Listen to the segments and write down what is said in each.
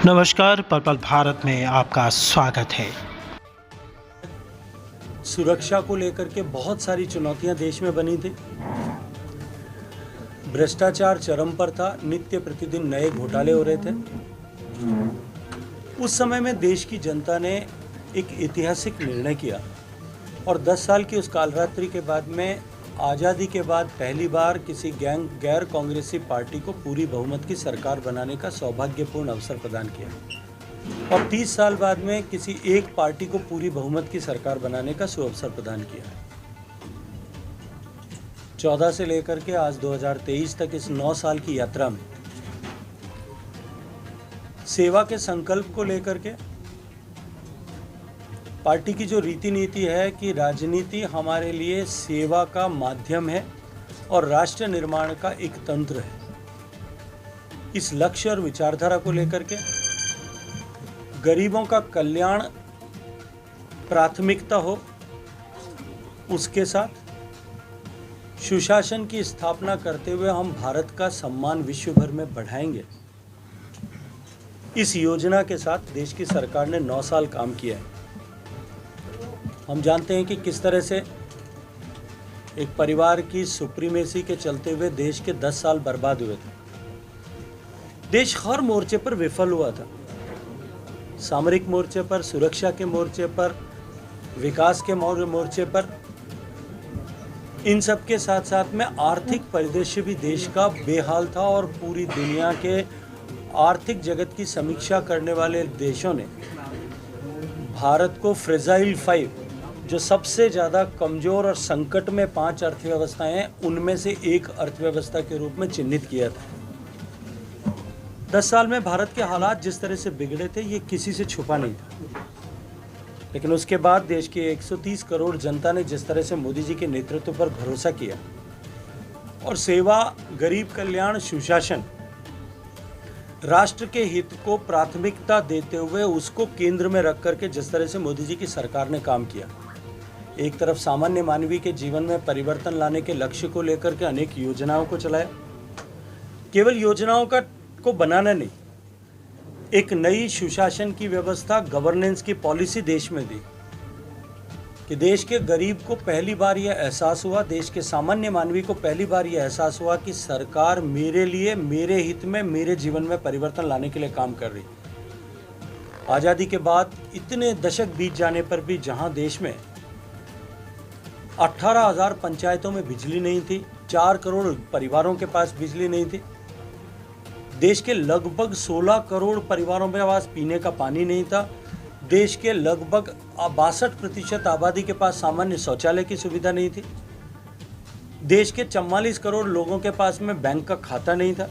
नमस्कार, पर्पल भारत में आपका स्वागत है। सुरक्षा को लेकर के बहुत सारी चुनौतियां देश में बनी थी। भ्रष्टाचार चरम पर था, नित्य प्रतिदिन नए घोटाले हो रहे थे। उस समय में देश की जनता ने एक ऐतिहासिक निर्णय किया और 10 साल की उस कालरात्रि के बाद में आज़ादी के बाद पहली बार किसी गैर कांग्रेसी पार्टी को पूरी बहुमत की सरकार बनाने का सौभाग्यपूर्ण अवसर प्रदान किया और 30 साल बाद में किसी एक पार्टी को पूरी बहुमत की सरकार बनाने का सुअवसर प्रदान किया। 14 से लेकर के आज 2023 तक इस 9 साल की यात्रा में सेवा के संकल्प को लेकर के पार्टी की जो रीति नीति है कि राजनीति हमारे लिए सेवा का माध्यम है और राष्ट्र निर्माण का एक तंत्र है, इस लक्ष्य और विचारधारा को लेकर के गरीबों का कल्याण प्राथमिकता हो, उसके साथ सुशासन की स्थापना करते हुए हम भारत का सम्मान विश्व भर में बढ़ाएंगे। इस योजना के साथ देश की सरकार ने 9 साल काम किया है। हम जानते हैं कि किस तरह से एक परिवार की सुप्रीमेसी के चलते हुए देश के 10 साल बर्बाद हुए थे। देश हर मोर्चे पर विफल हुआ था, सामरिक मोर्चे पर, सुरक्षा के मोर्चे पर, विकास के मोर्चे पर। इन सब के साथ साथ में आर्थिक परिदृश्य भी देश का बेहाल था और पूरी दुनिया के आर्थिक जगत की समीक्षा करने वाले देशों ने भारत को फ्रेजाइल 5, जो सबसे ज़्यादा कमज़ोर और संकट में 5 अर्थव्यवस्थाएं हैं, उनमें से एक अर्थव्यवस्था के रूप में चिन्हित किया था। 10 साल में भारत के हालात जिस तरह से बिगड़े थे, ये किसी से छुपा नहीं था। लेकिन उसके बाद देश की 130 करोड़ जनता ने जिस तरह से मोदी जी के नेतृत्व पर भरोसा किया और सेवा, गरीब कल्याण, सुशासन, राष्ट्र के हित को प्राथमिकता देते हुए उसको केंद्र में रख करके जिस तरह से मोदी जी की सरकार ने काम किया, एक तरफ सामान्य मानवीय के जीवन में परिवर्तन लाने के लक्ष्य को लेकर के अनेक योजनाओं को चलाया। केवल योजनाओं को बनाना नहीं, एक नई सुशासन की व्यवस्था, गवर्नेंस की पॉलिसी देश में दी कि देश के गरीब को पहली बार यह एहसास हुआ, देश के सामान्य मानवीय को पहली बार यह एहसास हुआ कि सरकार मेरे लिए, मेरे हित में, मेरे जीवन में परिवर्तन लाने के लिए काम कर रही। आज़ादी के बाद इतने दशक बीत जाने पर भी जहां देश में 18,000 पंचायतों में बिजली नहीं थी, 4 करोड़ परिवारों के पास बिजली नहीं थी, देश के लगभग 16 करोड़ परिवारों के पास पीने का पानी नहीं था, देश के लगभग 62% आबादी के पास सामान्य शौचालय की सुविधा नहीं थी, देश के 44 करोड़ लोगों के पास में बैंक का खाता नहीं था,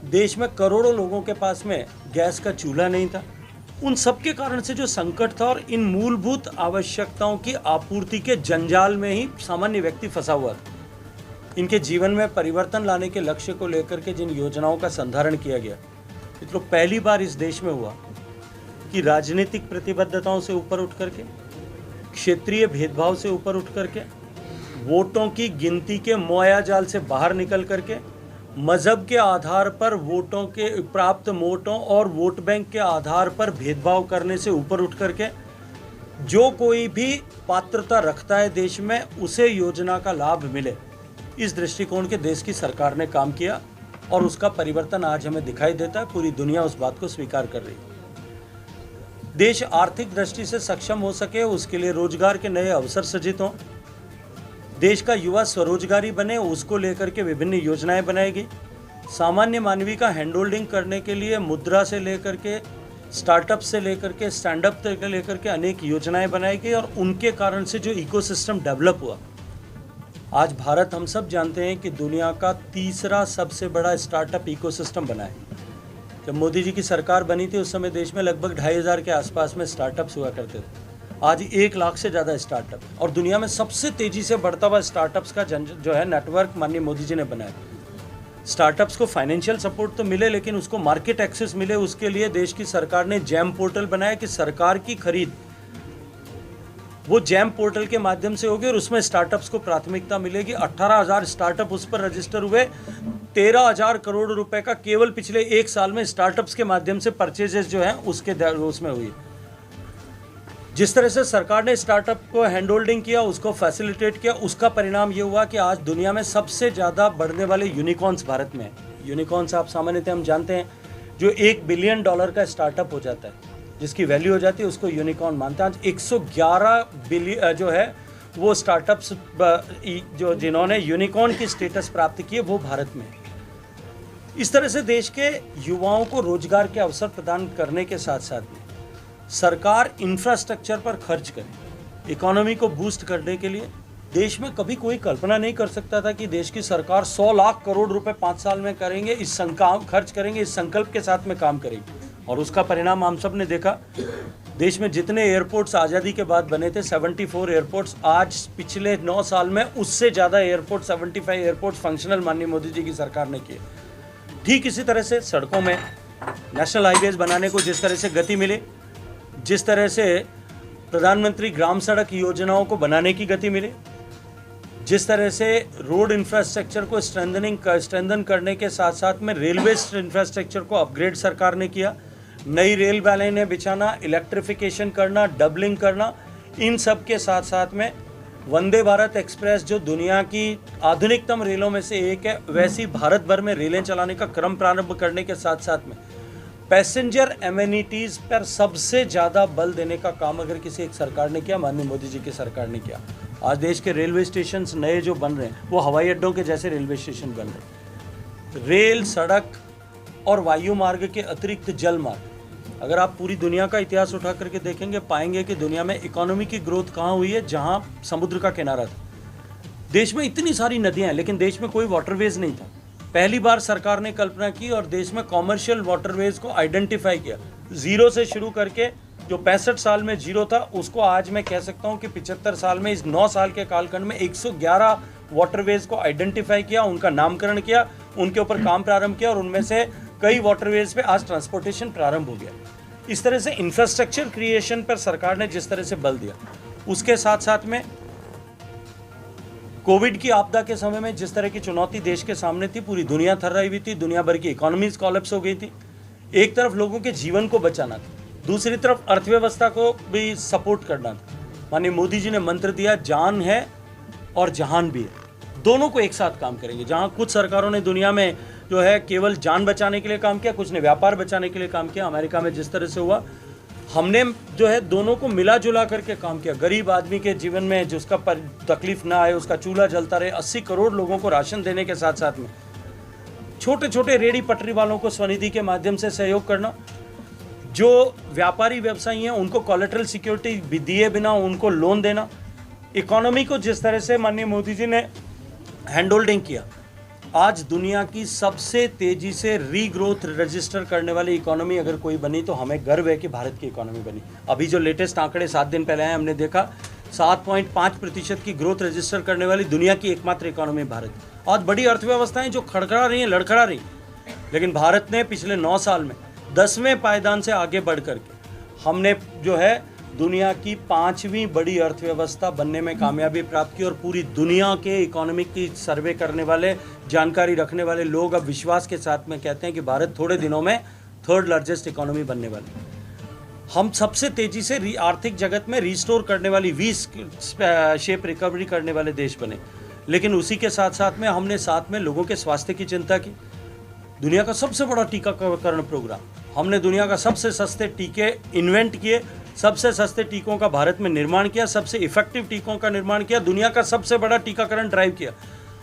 देश में करोड़ों लोगों के पास में गैस का चूल्हा नहीं था। उन सब के कारण से जो संकट था और इन मूलभूत आवश्यकताओं की आपूर्ति के जंजाल में ही सामान्य व्यक्ति फंसा हुआ था। इनके जीवन में परिवर्तन लाने के लक्ष्य को लेकर के जिन योजनाओं का संधारण किया गया, तो पहली बार इस देश में हुआ कि राजनीतिक प्रतिबद्धताओं से ऊपर उठ करके, क्षेत्रीय भेदभाव से ऊपर उठ करके, वोटों की गिनती के मायाजाल से बाहर निकल करके, मजहब के आधार पर वोटों के प्राप्त वोटों और वोट बैंक के आधार पर भेदभाव करने से ऊपर उठ करके जो कोई भी पात्रता रखता है देश में, उसे योजना का लाभ मिले, इस दृष्टिकोण के देश की सरकार ने काम किया और उसका परिवर्तन आज हमें दिखाई देता है। पूरी दुनिया उस बात को स्वीकार कर रही है। देश आर्थिक दृष्टि से सक्षम हो सके, उसके लिए रोजगार के नए अवसर सृजित हों, देश का युवा स्वरोजगारी बने, उसको लेकर के विभिन्न योजनाएं बनाई गई। सामान्य मानवीय का हैंड होल्डिंग करने के लिए मुद्रा से लेकर के, स्टार्टअप से लेकर के, स्टैंड अप से लेकर के अनेक योजनाएं बनाई गई और उनके कारण से जो इकोसिस्टम डेवलप हुआ, आज भारत, हम सब जानते हैं कि दुनिया का तीसरा सबसे बड़ा स्टार्टअप इकोसिस्टम बना है। जब मोदी जी की सरकार बनी थी उस समय देश में लगभग 2,500 के आसपास में स्टार्टअप्स हुआ करते थे। आज 1 लाख से ज़्यादा स्टार्टअप और दुनिया में सबसे तेज़ी से बढ़ता हुआ स्टार्टअप्स का जो है नेटवर्क माननीय मोदी जी ने बनाया। स्टार्टअप्स को फाइनेंशियल सपोर्ट तो मिले, लेकिन उसको मार्केट एक्सेस मिले, उसके लिए देश की सरकार ने जैम पोर्टल बनाया कि सरकार की खरीद वो जैम पोर्टल के माध्यम से होगी और उसमें स्टार्टअप्स को प्राथमिकता मिलेगी। 18,000 स्टार्टअप उस पर रजिस्टर हुए। 13,000 करोड़ रुपए का केवल पिछले एक साल में स्टार्टअप्स के माध्यम से परचेजेस जो है उसमें हुई। जिस तरह से सरकार ने स्टार्टअप को हैंड होल्डिंग किया, उसको फैसिलिटेट किया, उसका परिणाम ये हुआ कि आज दुनिया में सबसे ज़्यादा बढ़ने वाले यूनिकॉर्न्स भारत में हैं। यूनिकॉर्न्स आप सामान्यतः हम जानते हैं जो $1 बिलियन का स्टार्टअप हो जाता है, जिसकी वैल्यू हो जाती है, उसको यूनिकॉर्न मानते हैं। आज 111 बिलियन जो है वो स्टार्टअप्स जो जिन्होंने यूनिकॉर्न की स्टेटस प्राप्त की है वो भारत में है। इस तरह से देश के युवाओं को रोजगार के अवसर प्रदान करने के साथ साथ में सरकार इंफ्रास्ट्रक्चर पर खर्च करे। इकोनॉमी को बूस्ट करने के लिए देश में कभी कोई कल्पना नहीं कर सकता था कि देश की सरकार 100 लाख करोड़ रुपए 5 साल में करेंगे, खर्च करेंगे, इस संकल्प के साथ में काम करेंगे। और उसका परिणाम हम सब ने देखा। देश में जितने एयरपोर्ट्स आज़ादी के बाद बने थे, 74 एयरपोर्ट्स, आज पिछले 9 साल में उससे ज़्यादा एयरपोर्ट, 75 एयरपोर्ट्स फंक्शनल माननीय मोदी जी की सरकार ने किए। ठीक इसी तरह से सड़कों में नेशनल हाईवेज बनाने को जिस तरह से गति मिली, जिस तरह से प्रधानमंत्री ग्राम सड़क योजनाओं को बनाने की गति मिली, जिस तरह से रोड इंफ्रास्ट्रक्चर को स्ट्रेंथन करने के साथ साथ में रेलवे इंफ्रास्ट्रक्चर को अपग्रेड सरकार ने किया, नई रेल लाइनें बिछाना, इलेक्ट्रिफिकेशन करना, डबलिंग करना, इन सब के साथ साथ में वंदे भारत एक्सप्रेस जो दुनिया की आधुनिकतम रेलों में से एक है, वैसी भारत भर में रेलें चलाने का क्रम प्रारंभ करने के साथ साथ में पैसेंजर एमिनिटीज़ पर सबसे ज़्यादा बल देने का काम अगर किसी एक सरकार ने किया, माननीय मोदी जी की सरकार ने किया। आज देश के रेलवे स्टेशन नए जो बन रहे हैं वो हवाई अड्डों के जैसे रेलवे स्टेशन बन रहे हैं। रेल, सड़क और वायु मार्ग के अतिरिक्त जल मार्ग, अगर आप पूरी दुनिया का इतिहास उठा करके देखेंगे पाएंगे कि दुनिया में इकोनॉमी की ग्रोथ कहाँ हुई है, जहाँ समुद्र का किनारा था। देश में इतनी सारी नदियाँ हैं लेकिन देश में कोई वाटरवेज नहीं था। पहली बार सरकार ने कल्पना की और देश में कॉमर्शियल वाटरवेज को आइडेंटिफाई किया। जीरो से शुरू करके जो 65 साल में जीरो था उसको आज मैं कह सकता हूँ कि 75 साल में, इस 9 साल के कालखंड में 111 वाटरवेज को आइडेंटिफाई किया, उनका नामकरण किया, उनके ऊपर काम प्रारंभ किया और उनमें से कई वाटरवेज पे आज ट्रांसपोर्टेशन प्रारंभ हो गया। इस तरह से इंफ्रास्ट्रक्चर क्रिएशन पर सरकार ने जिस तरह से बल दिया, उसके साथ साथ में कोविड की आपदा के समय में जिस तरह की चुनौती देश के सामने थी, पूरी दुनिया थर्राई हुई थी, दुनिया भर की इकोनॉमीज कोलैप्स हो गई थी। एक तरफ लोगों के जीवन को बचाना था, दूसरी तरफ अर्थव्यवस्था को भी सपोर्ट करना था। माननीय मोदी जी ने मंत्र दिया, जान है और जहान भी है, दोनों को एक साथ काम करेंगे। जहां कुछ सरकारों ने दुनिया में जो है केवल जान बचाने के लिए काम किया, कुछ ने व्यापार बचाने के लिए काम किया। अमेरिका में जिस तरह से हुआ, हमने जो है दोनों को मिला जुला करके काम किया। गरीब आदमी के जीवन में जिसका तकलीफ ना आए, उसका चूल्हा जलता रहे, 80 करोड़ लोगों को राशन देने के साथ साथ में छोटे छोटे रेहड़ी पटरी वालों को स्वनिधि के माध्यम से सहयोग करना, जो व्यापारी व्यवसायी हैं उनको कोलेटरल सिक्योरिटी भी दिए बिना उनको लोन देना। इकोनॉमी को जिस तरह से माननीय मोदी जी ने हैंड होल्डिंग किया, आज दुनिया की सबसे तेजी से रीग्रोथ रजिस्टर करने वाली इकोनॉमी अगर कोई बनी तो हमें गर्व है कि भारत की इकोनॉमी बनी। अभी जो लेटेस्ट आंकड़े 7 दिन पहले आए, हमने देखा 7.5% की ग्रोथ रजिस्टर करने वाली दुनिया की एकमात्र इकोनॉमी भारत। आज बड़ी अर्थव्यवस्थाएं जो खड़खड़ा रही हैं, लड़खड़ा रही, लेकिन भारत ने पिछले 9 साल में 10वें पायदान से आगे बढ़ करके हमने जो है दुनिया की 5वीं बड़ी अर्थव्यवस्था बनने में कामयाबी प्राप्त की। और पूरी दुनिया के इकोनॉमिक की सर्वे करने वाले, जानकारी रखने वाले लोग अब विश्वास के साथ में कहते हैं कि भारत थोड़े दिनों में 3rd लार्जेस्ट इकोनॉमी बनने वाली है। हम सबसे तेजी से आर्थिक जगत में रिस्टोर करने वाली वी शेप रिकवरी करने वाले देश बने। लेकिन उसी के साथ साथ में हमने साथ में लोगों के स्वास्थ्य की चिंता की। दुनिया का सबसे बड़ा टीकाकरण प्रोग्राम, हमने दुनिया का सबसे सस्ते टीके इन्वेंट किए, सबसे सस्ते टीकों का भारत में निर्माण किया, सबसे इफेक्टिव टीकों का निर्माण किया, दुनिया का सबसे बड़ा टीकाकरण ड्राइव किया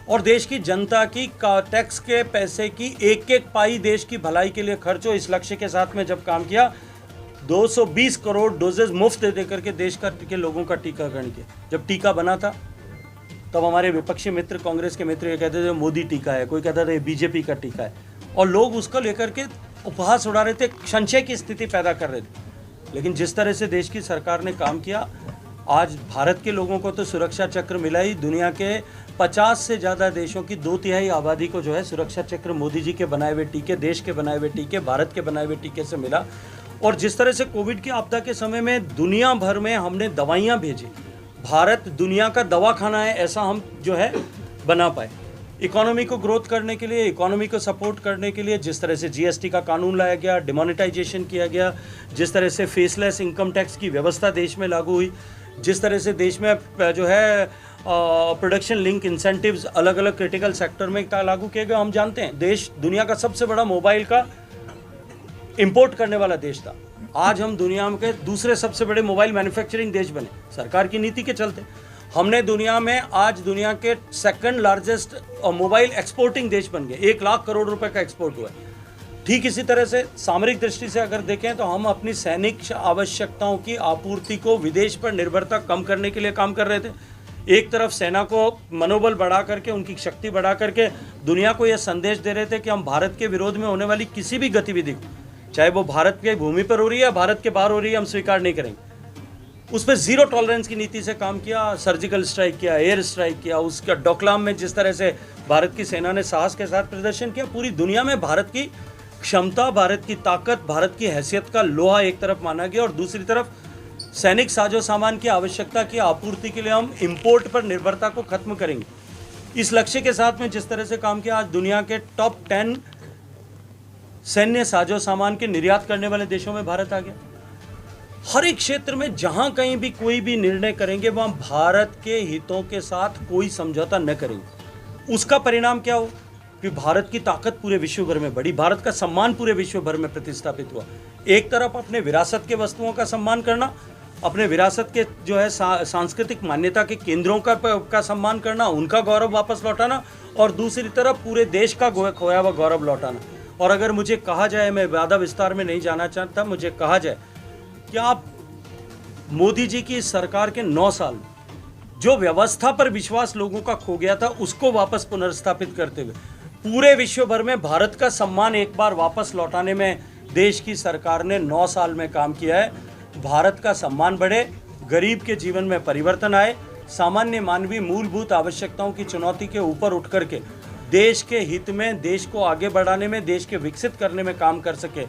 और देश की जनता की टैक्स के पैसे की एक एक पाई देश की भलाई के लिए खर्च हो, इस लक्ष्य के साथ में जब काम किया 220 करोड़ डोजेज मुफ्त दे करके देश के लोगों का टीकाकरण किया। जब टीका बना था तब हमारे विपक्षी मित्र, कांग्रेस के मित्र ये कहते थे मोदी टीका है, कोई कहता था ये बीजेपी का टीका है, और लोग उसको लेकर के उपहास उड़ा रहे थे, संशय की स्थिति पैदा कर रहे थे। लेकिन जिस तरह से देश की सरकार ने काम किया, आज भारत के लोगों को तो सुरक्षा चक्र मिला ही, दुनिया के 50 से ज़्यादा देशों की 2/3 आबादी को जो है सुरक्षा चक्र मोदी जी के बनाए हुए टीके, देश के बनाए हुए टीके, भारत के बनाए हुए टीके से मिला। और जिस तरह से कोविड की आपदा के समय में दुनिया भर में हमने दवाइयाँ भेजी, भारत दुनिया का दवाखाना है ऐसा हम जो है बना पाए। इकोनॉमी को ग्रोथ करने के लिए, इकोनॉमी को सपोर्ट करने के लिए जिस तरह से जीएसटी का कानून लाया गया, डिमोनेटाइजेशन किया गया, जिस तरह से फेसलेस इनकम टैक्स की व्यवस्था देश में लागू हुई, जिस तरह से देश में जो है प्रोडक्शन लिंक इंसेंटिव्स अलग अलग क्रिटिकल सेक्टर में लागू किए गए। हम जानते हैं देश दुनिया का सबसे बड़ा मोबाइल का इंपोर्ट करने वाला देश था। आज हम दुनिया के दूसरे सबसे बड़े मोबाइल मैन्युफैक्चरिंग देश बने सरकार की नीति के चलते। हमने दुनिया में आज दुनिया के सेकंड लार्जेस्ट मोबाइल एक्सपोर्टिंग देश बन गए। 1 लाख करोड़ रुपए का एक्सपोर्ट हुआ है। ठीक इसी तरह से सामरिक दृष्टि से अगर देखें तो हम अपनी सैनिक आवश्यकताओं की आपूर्ति को विदेश पर निर्भरता कम करने के लिए काम कर रहे थे। एक तरफ सेना को मनोबल बढ़ा करके, उनकी शक्ति बढ़ा करके दुनिया को यह संदेश दे रहे थे कि हम भारत के विरोध में होने वाली किसी भी गतिविधि को, चाहे वो भारत की भूमि पर हो रही है या भारत के बाहर हो रही है, हम स्वीकार नहीं करेंगे। उस पर जीरो टॉलरेंस की नीति से काम किया, सर्जिकल स्ट्राइक किया, एयर स्ट्राइक किया। उसका डोकलाम में जिस तरह से भारत की सेना ने साहस के साथ प्रदर्शन किया, पूरी दुनिया में भारत की क्षमता, भारत की ताकत, भारत की हैसियत का लोहा एक तरफ माना गया और दूसरी तरफ सैनिक साजो सामान की आवश्यकता की आपूर्ति के लिए हम इंपोर्ट पर निर्भरता को खत्म करेंगे। इस लक्ष्य के साथ में जिस तरह से काम किया, आज दुनिया के टॉप 10 सैन्य साजो सामान के निर्यात करने वाले देशों में भारत आ गया। हर एक क्षेत्र में जहां कहीं भी कोई भी निर्णय करेंगे वहां भारत के हितों के साथ कोई समझौता न करेंगे। उसका परिणाम क्या हो कि भारत की ताकत पूरे विश्व भर में बढ़ी, भारत का सम्मान पूरे विश्व भर में प्रतिस्थापित हुआ। एक तरफ अपने विरासत के वस्तुओं का सम्मान करना, अपने विरासत के जो है सांस्कृतिक मान्यता के केंद्रों का सम्मान करना, उनका गौरव वापस लौटाना, और दूसरी तरफ पूरे देश का खोया हुआ गौरव लौटाना। और अगर मुझे कहा जाए, मैं ज़्यादा विस्तार में नहीं जाना चाहता, मुझे कहा जाए कि आप मोदी जी की सरकार के 9 साल जो व्यवस्था पर विश्वास लोगों का खो गया था उसको वापस पुनर्स्थापित करते हुए पूरे विश्व भर में भारत का सम्मान एक बार वापस लौटाने में देश की सरकार ने 9 साल में काम किया है। भारत का सम्मान बढ़े, गरीब के जीवन में परिवर्तन आए, सामान्य मानवीय मूलभूत आवश्यकताओं की चुनौती के ऊपर उठ करके देश के हित में, देश को आगे बढ़ाने में, देश के विकसित करने में काम कर सके,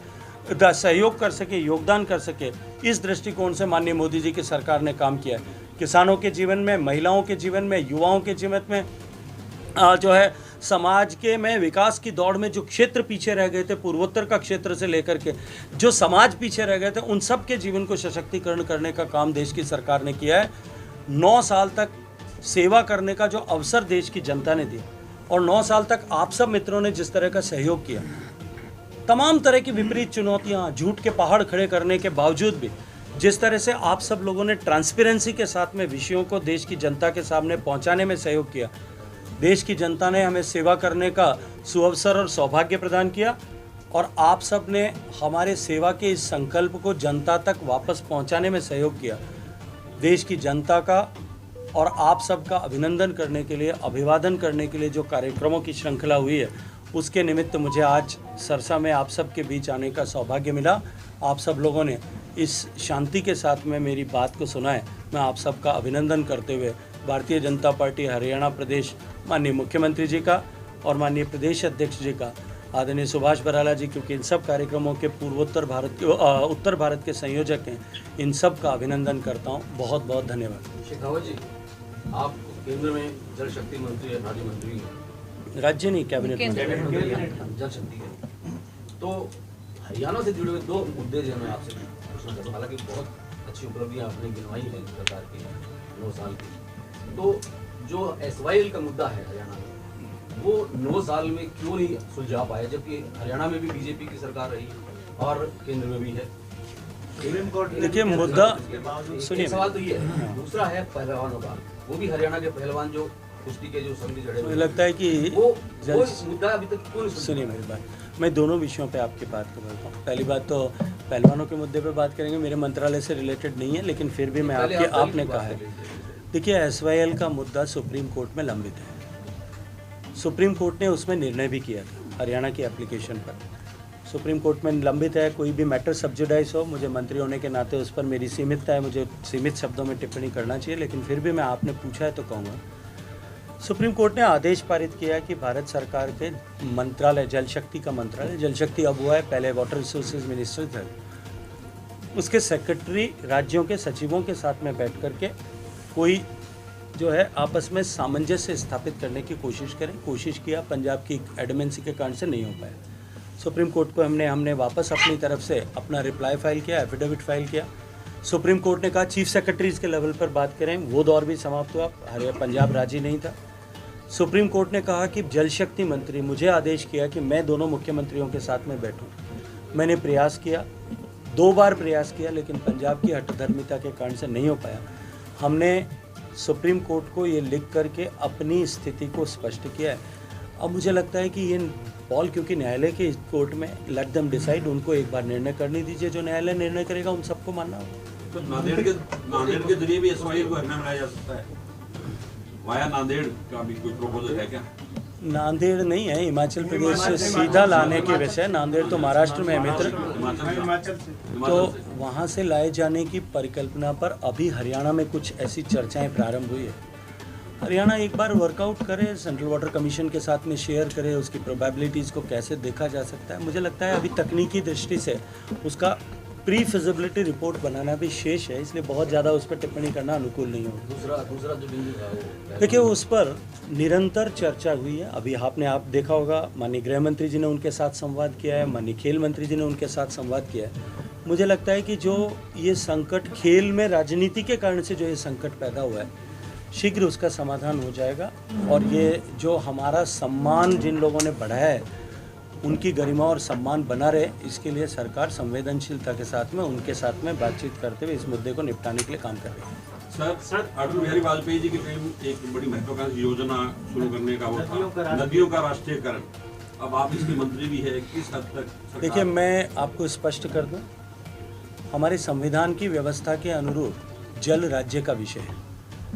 सहयोग कर सके, योगदान कर सके, इस दृष्टिकोण से माननीय मोदी जी की सरकार ने काम किया है। किसानों के जीवन में, महिलाओं के जीवन में, युवाओं के जीवन में जो है समाज के में विकास की दौड़ में जो क्षेत्र पीछे रह गए थे, पूर्वोत्तर का क्षेत्र से लेकर के जो समाज पीछे रह गए थे, उन सब के जीवन को सशक्तिकरण करने का काम देश की सरकार ने किया है। 9 साल तक सेवा करने का जो अवसर देश की जनता ने दिया और 9 साल तक आप सब मित्रों ने जिस तरह का सहयोग किया, तमाम तरह की विपरीत चुनौतियां, झूठ के पहाड़ खड़े करने के बावजूद भी जिस तरह से आप सब लोगों ने ट्रांसपेरेंसी के साथ में विषयों को देश की जनता के सामने पहुंचाने में सहयोग किया, देश की जनता ने हमें सेवा करने का सुअवसर और सौभाग्य प्रदान किया और आप सब ने हमारे सेवा के इस संकल्प को जनता तक वापस पहुंचाने में सहयोग किया। देश की जनता का और आप सब का अभिनंदन करने के लिए, अभिवादन करने के लिए जो कार्यक्रमों की श्रृंखला हुई है, उसके निमित्त मुझे आज सरसा में आप सब के बीच आने का सौभाग्य मिला। आप सब लोगों ने इस शांति के साथ में मेरी बात को सुना है। मैं आप सब का अभिनंदन करते हुए भारतीय जनता पार्टी हरियाणा प्रदेश माननीय मुख्यमंत्री जी का और माननीय प्रदेश अध्यक्ष जी का, आदरणीय सुभाष बराला जी, क्योंकि इन सब कार्यक्रमों के पूर्वोत्तर भारत के उत्तर भारत के संयोजक हैं, इन सब का अभिनंदन करता हूँ। बहुत बहुत धन्यवाद। शेखावत जी, आप केंद्र में जल शक्ति मंत्री, राज्य मंत्री हैं, राज्य नहीं कैबिनेट जल शक्ति है, तो हरियाणा से जुड़े हुए 2 मुद्दे जो मैं आपसे पूछना चाहता हूँ। हालांकि बहुत अच्छी उपलब्धियाँ आपने गिनवाई हैं सरकार की 9 साल की, तो जो SYL का मुद्दा है हरियाणा में, वो 9 साल में क्यों नहीं सुलझा पाया, जबकि हरियाणा में भी बीजेपी की सरकार रही और केंद्र में भी है। देखिए मुद्दा, सुनिए, सवाल तो ये है। दूसरा है पहलवानों का, वो भी हरियाणा के पहलवान जो कुश्ती के जो संधि जड़े, मुझे लगता है कि वो मुद्दा अभी तक क्यों नहीं। सुनिए मेरी बात, मैं दोनों विषयों पे आपकी बात को बोलता हूँ। पहली बात तो पहलवानों के मुद्दे पे बात करेंगे, मेरे मंत्रालय से रिलेटेड नहीं है, लेकिन फिर भी मैं आपने कहा है, देखिए SYL का मुद्दा सुप्रीम कोर्ट में लंबित है। सुप्रीम कोर्ट ने उसमें निर्णय भी किया था हरियाणा की एप्लीकेशन पर। सुप्रीम कोर्ट में लंबित है। कोई भी मैटर सब्जुडाइज हो, मुझे मंत्री होने के नाते उस पर मेरी सीमितता है, मुझे सीमित शब्दों में टिप्पणी करना चाहिए, लेकिन फिर भी मैं आपने पूछा है तो कहूँगा। सुप्रीम कोर्ट ने आदेश पारित किया कि भारत सरकार के मंत्रालय, जल शक्ति का मंत्रालय, जल शक्ति अब हुआ है, पहले वाटर रिसोर्सेज मिनिस्टर थे, उसके सेक्रेटरी राज्यों के सचिवों के साथ में बैठ करके कोई जो है आपस में सामंजस्य स्थापित करने की कोशिश करें। कोशिश किया, पंजाब की एडमेंसी के कारण से नहीं हो पाया। सुप्रीम कोर्ट को हमने वापस अपनी तरफ से अपना रिप्लाई फाइल किया, एफिडेविट फाइल किया। सुप्रीम कोर्ट ने कहा चीफ सेक्रेटरीज के लेवल पर बात करें, वो दौर भी समाप्त हुआ, पंजाब राजी नहीं था। सुप्रीम कोर्ट ने कहा कि जल शक्ति मंत्री, मुझे आदेश किया कि मैं दोनों मुख्यमंत्रियों के साथ में बैठूं। मैंने प्रयास किया, 2 बार प्रयास किया, लेकिन पंजाब की हठधर्मिता के कारण से नहीं हो पाया। हमने सुप्रीम कोर्ट को ये लिख करके अपनी स्थिति को स्पष्ट किया है। अब मुझे लगता है कि ये बॉल क्योंकि न्यायालय के कोर्ट में, लेट देम डिसाइड, उनको एक बार निर्णय करने दीजिए। जो न्यायालय निर्णय करेगा उन सबको मानना होगा। तो नांदेड़ के जरिए भी एसवाईएल को हरियाणा में लाया जा सकता है, वाया नांदेड़ का भी कोई प्रपोजल है क्या? नांदेड़ नहीं है, हिमाचल प्रदेश से सीधा लाने के विषय। नांदेड़ तो महाराष्ट्र में है मित्र, तो वहाँ से लाए जाने की परिकल्पना पर अभी हरियाणा में कुछ ऐसी चर्चाएं प्रारंभ हुई है। हरियाणा एक बार वर्कआउट करे, सेंट्रल वाटर कमीशन के साथ में शेयर करे, उसकी प्रोबेबिलिटीज़ को कैसे देखा जा सकता है। मुझे लगता है अभी तकनीकी दृष्टि से उसका प्री फिजिबिलिटी रिपोर्ट बनाना भी शेष है, इसलिए बहुत ज़्यादा उस पर टिप्पणी करना अनुकूल नहीं होगा। दूसरा जो बिंदु था वो देखिए, उस पर निरंतर चर्चा हुई है। अभी आपने देखा होगा, माननीय गृह मंत्री जी ने उनके साथ संवाद किया है, माननीय खेल मंत्री जी ने उनके साथ संवाद किया है। मुझे लगता है कि जो ये संकट खेल में राजनीति के कारण से जो ये संकट पैदा हुआ है, शीघ्र उसका समाधान हो जाएगा। और ये जो हमारा सम्मान जिन लोगों ने बढ़ाया है, उनकी गरिमा और सम्मान बना रहे, इसके लिए सरकार संवेदनशीलता के साथ में उनके साथ में बातचीत करते हुए इस मुद्दे को निपटाने के लिए काम कर रही है। सर अटल बिहारी वाजपेयी जी की एक बड़ी महत्वाकांक्षी योजना शुरू करने का वो था, नदियों का राष्ट्रीयकरण। अब आप इसके मंत्री भी है, किस हद तक? देखिए, मैं आपको स्पष्ट कर दूं, हमारे संविधान की व्यवस्था के अनुरूप जल राज्य का विषय है।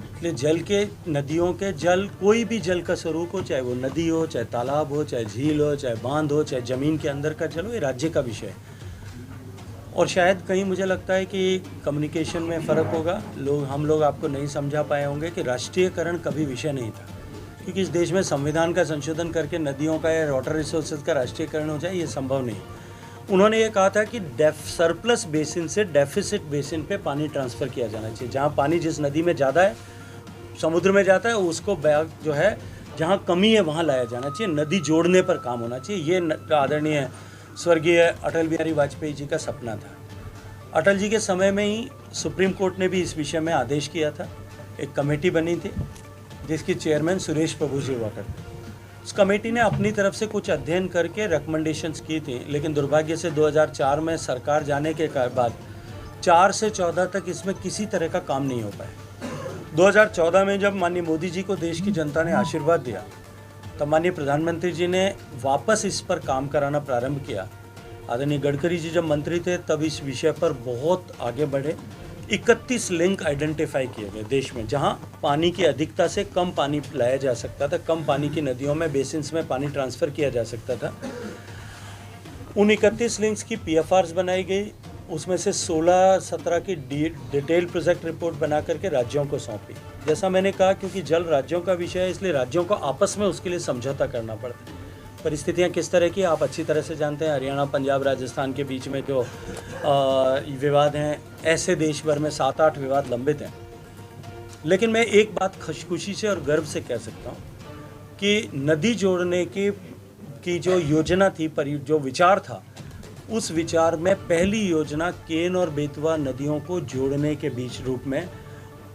इसलिए जल के, नदियों के जल, कोई भी जल का स्वरूप हो, चाहे वो नदी हो, चाहे तालाब हो, चाहे झील हो, चाहे बांध हो, चाहे ज़मीन के अंदर का जल हो, ये राज्य का विषय है। और शायद कहीं मुझे लगता है कि कम्युनिकेशन में फ़र्क होगा, हम लोग आपको नहीं समझा पाए होंगे कि राष्ट्रीयकरण कभी विषय नहीं था। क्योंकि इस देश में संविधान का संशोधन करके नदियों का या वाटर रिसोर्सेज का राष्ट्रीयकरण हो जाए, ये संभव नहीं। उन्होंने ये कहा था कि सरप्लस बेसिन से डेफिसिट बेसिन पे पानी ट्रांसफ़र किया जाना चाहिए। जहाँ पानी जिस नदी में ज़्यादा है, समुद्र में जाता है, उसको जो है जहाँ कमी है वहाँ लाया जाना चाहिए। नदी जोड़ने पर काम होना चाहिए। ये आदरणीय स्वर्गीय अटल बिहारी वाजपेयी जी का सपना था। अटल जी के समय में ही सुप्रीम कोर्ट ने भी इस विषय में आदेश किया था। एक कमेटी बनी थी जिसकी चेयरमैन सुरेश प्रभु जी हुआ करते। उस कमेटी ने अपनी तरफ से कुछ अध्ययन करके रिकमेंडेशंस की थी, लेकिन दुर्भाग्य से 2004 में सरकार जाने के बाद 4 से 14 तक इसमें किसी तरह का काम नहीं हो पाया। 2014 में जब माननीय मोदी जी को देश की जनता ने आशीर्वाद दिया, तब माननीय प्रधानमंत्री जी ने वापस इस पर काम कराना प्रारंभ किया। आदरणीय गडकरी जी जब मंत्री थे तब इस विषय पर बहुत आगे बढ़े। 31 लिंक आइडेंटिफाई किए गए देश में, जहां पानी की अधिकता से कम पानी लाया जा सकता था, कम पानी की नदियों में, बेसिन्स में पानी ट्रांसफ़र किया जा सकता था। उन 31 लिंक्स की PFRs बनाई गई, उसमें से 16-17 की डिटेल प्रोजेक्ट रिपोर्ट बना करके राज्यों को सौंपी। जैसा मैंने कहा, क्योंकि जल राज्यों का विषय है, इसलिए राज्यों को आपस में उसके लिए समझौता करना पड़ता है। परिस्थितियाँ किस तरह की आप अच्छी तरह से जानते हैं। हरियाणा, पंजाब, राजस्थान के बीच में जो विवाद हैं, ऐसे देश भर में 7-8 विवाद लंबित हैं। लेकिन मैं एक बात खुशी से और गर्व से कह सकता हूँ कि नदी जोड़ने की जो योजना थी, जो विचार था, उस विचार में पहली योजना केन और बेतवा नदियों को जोड़ने के बीच रूप में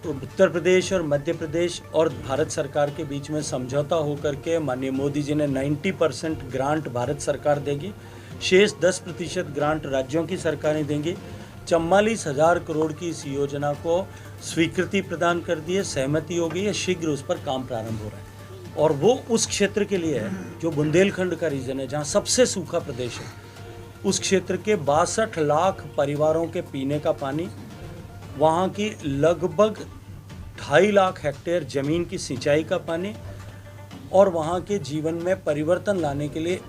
उत्तर प्रदेश और मध्य प्रदेश और भारत सरकार के बीच में समझौता होकर के माननीय मोदी जी ने 90% ग्रांट भारत सरकार देगी, शेष 10% ग्रांट राज्यों की सरकारें देंगी। 44,000 करोड़ की इस योजना को स्वीकृति प्रदान कर दी है, सहमति हो गई है, शीघ्र उस पर काम प्रारंभ हो रहा है। और वो उस क्षेत्र के लिए है जो बुंदेलखंड का रीजन है, जहाँ सबसे सूखा प्रदेश है। उस क्षेत्र के 62 लाख परिवारों के पीने का पानी, वहाँ की लगभग 2.5 लाख हेक्टेयर ज़मीन की सिंचाई का पानी और वहाँ के जीवन में परिवर्तन लाने के लिए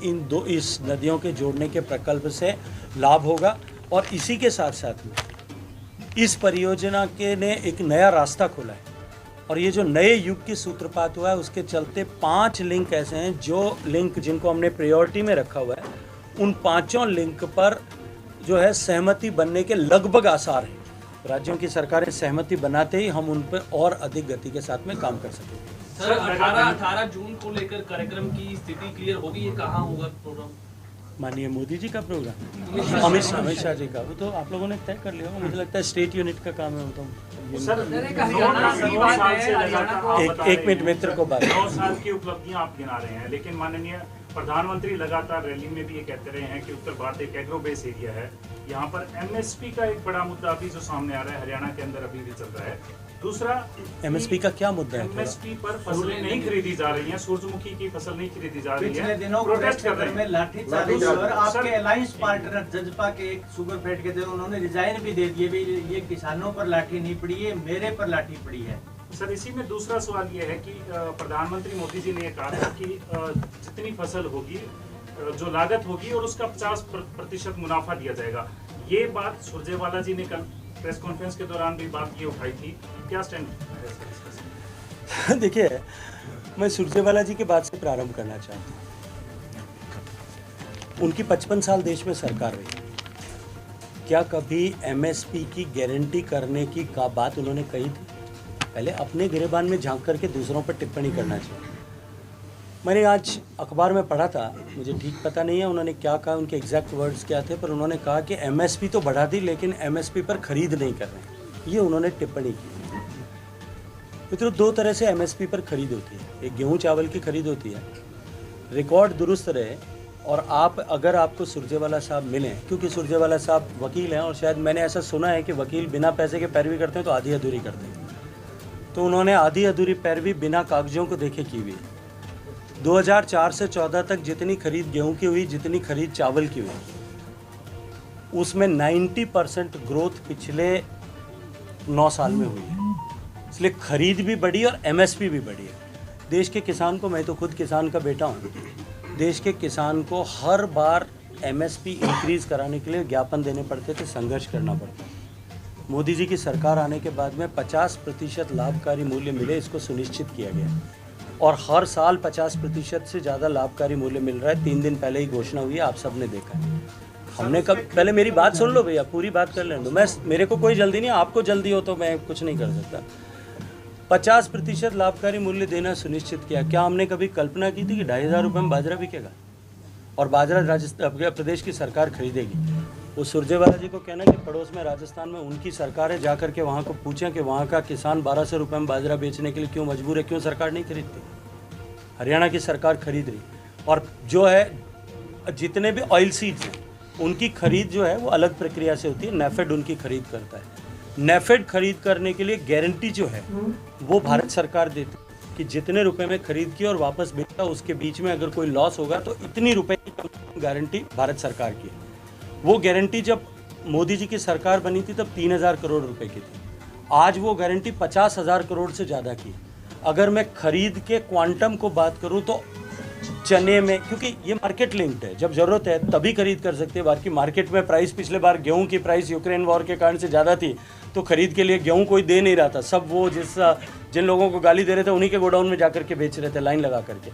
इस नदियों के जोड़ने के प्रकल्प से लाभ होगा। और इसी के साथ साथ में इस परियोजना के ने एक नया रास्ता खोला है। और ये जो नए युग की सूत्रपात हुआ है, उसके चलते 5 लिंक ऐसे हैं जो लिंक जिनको हमने प्रायोरिटी में रखा हुआ है, उन 5 लिंक पर जो है सहमति बनने के लगभग आसार हैं। राज्यों की सरकारें सहमति बनाते ही हम उन पर और अधिक गति के साथ में काम कर सकेंगे। सर 18 जून को लेकर कार्यक्रम की स्थिति क्लियर होगी, ये कहाँ होगा प्रोग्राम? माननीय मोदी जी का प्रोग्राम, अमित शाह जी का, वो तो आप लोगों ने तय कर लिया होगा। मुझे लगता है स्टेट यूनिट का काम है वो तो। एक मिनट मित्र को बात। 9 साल की उपलब्धियां आप गिना रहे हैं, लेकिन माननीय प्रधानमंत्री लगातार रैली में भी ये कहते रहे हैं कि उत्तर भारत एक एग्रो बेस एरिया है। यहाँ पर एमएसपी का एक बड़ा मुद्दा अभी जो सामने आ रहा है, हरियाणा के अंदर अभी भी चल रहा है। दूसरा, एमएसपी का क्या मुद्दा है? एमएसपी पर फसलें नहीं खरीदी जा रही हैं, सूरजमुखी की फसल नहीं खरीदी जा रही है। पिछले दिनों प्रोटेस्ट कर रहे में हैं। लाठीचार्ज और आपके अलायंस पार्टनर जजपा के एक शुगर फैट के थे, उन्होंने रिजाइन भी दे दिए। भी ये किसानों पर लाठी नहीं पड़ी है, मेरे पर लाठी पड़ी है। सर इसी में दूसरा सवाल ये है कि प्रधानमंत्री मोदी जी ने कहा था कि जितनी फसल होगी, जो लागत होगी और उसका 50% मुनाफा दिया जाएगा। ये बात सुरजेवाला जी ने कल प्रेस कॉन्फ्रेंस के दौरान भी बात ये उठाई थी, क्या स्टैंड है? देखिए, मैं सुरजेवाला जी की बात से प्रारंभ करना चाहता हूँ। उनकी 55 साल देश में सरकार रही, क्या कभी एमएसपी की गारंटी करने की बात उन्होंने कही थी? पहले अपने गिरेबान में झांक करके दूसरों पर टिप्पणी करना चाहिए। मैंने आज अखबार में पढ़ा था, मुझे ठीक पता नहीं है उन्होंने क्या कहा, उनके एग्जैक्ट वर्ड्स क्या थे, पर उन्होंने कहा कि एमएसपी तो बढ़ा दी लेकिन एमएसपी पर खरीद नहीं कर रहे। ये उन्होंने टिप्पणी की। मित्रों, दो तरह से एमएसपी पर खरीद होती है। एक गेहूं चावल की खरीद होती है, रिकॉर्ड दुरुस्त रहे और आप अगर आपको सुरजेवाला साहब मिलें, क्योंकि सुरजेवाला साहब वकील हैं और शायद मैंने ऐसा सुना है कि वकील बिना पैसे के पैरवी करते हैं तो आधी अधूरी करते हैं, तो उन्होंने आधी अधूरी पैरवी बिना कागजों को देखे की हुई है। 2004 से 14 तक जितनी खरीद गेहूं की हुई, जितनी खरीद चावल की हुई, उसमें 90% ग्रोथ पिछले 9 साल में हुई है। इसलिए खरीद भी बढ़ी और एमएसपी भी बढ़ी है। देश के किसान को, मैं तो खुद किसान का बेटा हूँ, देश के किसान को हर बार एमएसपी इंक्रीज कराने के लिए ज्ञापन देने पड़ते थे, संघर्ष करना पड़ता। मोदी जी की सरकार आने के बाद में 50% लाभकारी मूल्य मिले, इसको सुनिश्चित किया गया और हर साल 50% से ज़्यादा लाभकारी मूल्य मिल रहा है। 3 दिन पहले ही घोषणा हुई है, आप सब ने देखा है। हमने कब, पहले मेरी बात सुन लो भैया, पूरी बात कर लेने दो। मेरे को कोई जल्दी नहीं, आपको जल्दी हो तो मैं कुछ नहीं कर सकता। 50% लाभकारी मूल्य देना सुनिश्चित किया। क्या हमने कभी कल्पना की थी कि 2,500 रुपये में बाजरा बिकेगा और बाजरा राजस्थान प्रदेश की सरकार खरीदेगी? वो सुरजेवाला जी को कहना कि पड़ोस में राजस्थान में उनकी सरकार है, जाकर के वहाँ को पूछें कि वहाँ का किसान 1,200 रुपये में बाजरा बेचने के लिए क्यों मजबूर है, क्यों सरकार नहीं खरीदती? हरियाणा की सरकार खरीद रही। और जो है जितने भी ऑयल सीड्स हैं उनकी खरीद जो है वो अलग प्रक्रिया से होती है, नेफेड उनकी खरीद करता है। नेफेड खरीद करने के लिए गारंटी जो है वो भारत सरकार देती है कि जितने रुपए में खरीद की और वापस बेचा, उसके बीच में अगर कोई लॉस होगा तो इतनी रुपए की गारंटी भारत सरकार की है। वो गारंटी जब मोदी जी की सरकार बनी थी तब 3,000 करोड़ रुपए की थी, आज वो गारंटी 50,000 करोड़ से ज़्यादा की। अगर मैं खरीद के क्वांटम को बात करूं तो चने में, क्योंकि ये मार्केट लिंक्ड है, जब ज़रूरत है तभी खरीद कर सकते हैं। बाकी मार्केट में प्राइस, पिछले बार गेहूं की प्राइस यूक्रेन वॉर के कारण से ज़्यादा थी तो खरीद के लिए गेहूं कोई दे नहीं रहा था, सब वो जिन लोगों को गाली दे रहे थे उन्हीं के गोडाउन में जाकर के बेच रहे थे लाइन लगा करके।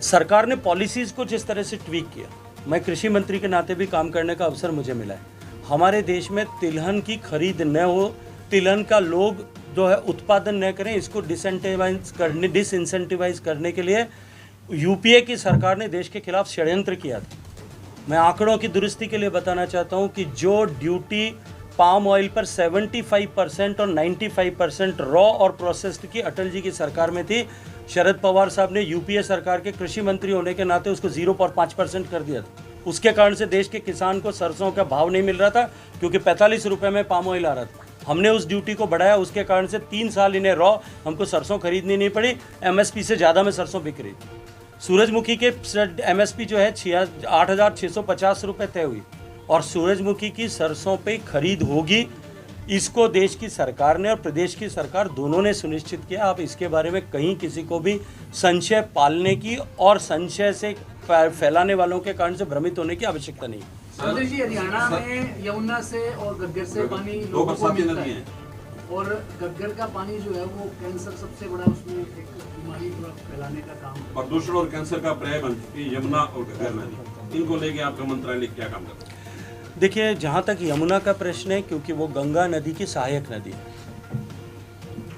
सरकार ने पॉलिसीज़ को जिस तरह से ट्वीक किया, मैं कृषि मंत्री के नाते भी काम करने का अवसर मुझे मिला है। हमारे देश में तिलहन की खरीद न हो, तिलहन का लोग जो है उत्पादन न करें, इसको डिसइंसेंटिवाइज करने के लिए यूपीए की सरकार ने देश के खिलाफ षड्यंत्र किया था। मैं आंकड़ों की दुरुस्ती के लिए बताना चाहता हूं कि जो ड्यूटी पाम ऑयल पर 75% और 95% रॉ और प्रोसेस्ड की अटल जी की सरकार में थी, शरद पवार साहब ने यूपीए सरकार के कृषि मंत्री होने के नाते उसको 0.5% कर दिया था। उसके कारण से देश के किसान को सरसों का भाव नहीं मिल रहा था क्योंकि 45 रुपये में पाम ऑयल आ रहा था। हमने उस ड्यूटी को बढ़ाया, उसके कारण से 3 साल इन्हें रॉ हमको सरसों खरीदनी नहीं पड़ी, एमएसपी से ज़्यादा में सरसों बिक रही। सूरजमुखी के एमएसपी जो है 8,650 रुपये तय हुई और सूरजमुखी की सरसों पे खरीद होगी। इसको देश की सरकार ने और प्रदेश की सरकार दोनों ने सुनिश्चित किया। आप इसके बारे में कहीं किसी को भी संशय पालने की और संशय से फैलाने वालों के कारण से भ्रमित होने की आवश्यकता नहीं। संजय जी, हरियाणा में यमुना से और घग्गर से पानी लोगों को मिलता है और घग्गर का पानी जो है वो कैंसर सबसे बड़ा उसमें एक बीमारी फैलाने का काम है। प्रदूषण और कैंसर का पर्याय बन चुकी है यमुना और घग्गर नदी, इनको लेके आपका मंत्रालय क्या काम करता है? देखिए, जहाँ तक यमुना का प्रश्न है, क्योंकि वो गंगा नदी की सहायक नदी है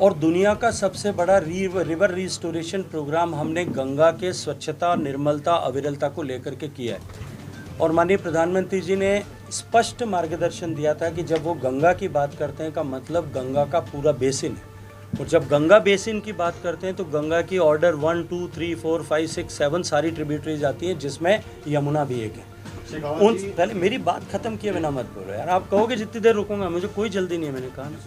और दुनिया का सबसे बड़ा रिवर रिस्टोरेशन प्रोग्राम हमने गंगा के स्वच्छता, निर्मलता, अविरलता को लेकर के किया है। और माननीय प्रधानमंत्री जी ने स्पष्ट मार्गदर्शन दिया था कि जब वो गंगा की बात करते हैं का मतलब गंगा का पूरा बेसिन है, और जब गंगा बेसिन की बात करते हैं तो गंगा की ऑर्डर 1, 2, 3, 4, 5, 6, 7 सारी ट्रिब्यूटरीज आती हैं, जिसमें यमुना भी एक है। उन पहले मेरी बात खत्म किए बिना मत बोलो यार, आप कहोगे जितनी देर रुकूंगा, मुझे कोई जल्दी नहीं है, मैंने कहा ना।